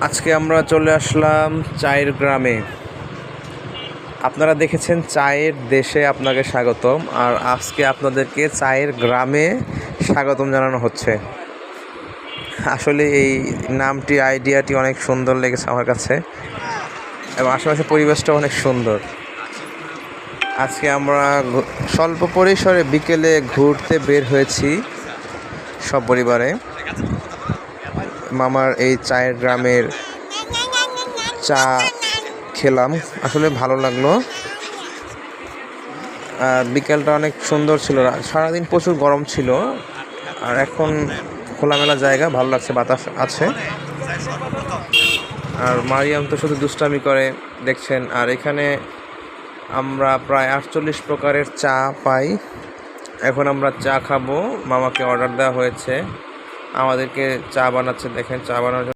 আজকে আমরা চলে আসলাম চায়ের গ্রামে। আপনারা দেখেছেন চায়ের দেশে আপনাকে স্বাগতম, আর আজকে আপনাদেরকে চায়ের গ্রামে স্বাগতম জানানো হচ্ছে। আসলে এই নামটি, আইডিয়াটি অনেক সুন্দর লেগেছে আমার কাছে, এবং আশেপাশে পরিবেশটা অনেক সুন্দর। আজকে আমরা স্বল্প পরিসরে বিকেলে ঘুরতে বের হয়েছি সব পরিবারে। মামার এই চায়ের গ্রামের চা খেলাম, আসলে ভালো লাগলো। আর বিকেলটা অনেক সুন্দর ছিল, সারাদিন প্রচুর গরম ছিল, আর এখন খোলামেলা জায়গা, ভালো লাগছে, বাতাস আছে। আর মারিয়াম তো শুধু দুষ্টামি করে দেখছেন। আর এখানে আমরা প্রায় 48 প্রকারের চা পাই। এখন আমরা চা খাবো, মামাকে অর্ডার দেওয়া হয়েছে, আমাদেরকে চা বানাচ্ছে। দেখেন, চা বানানোর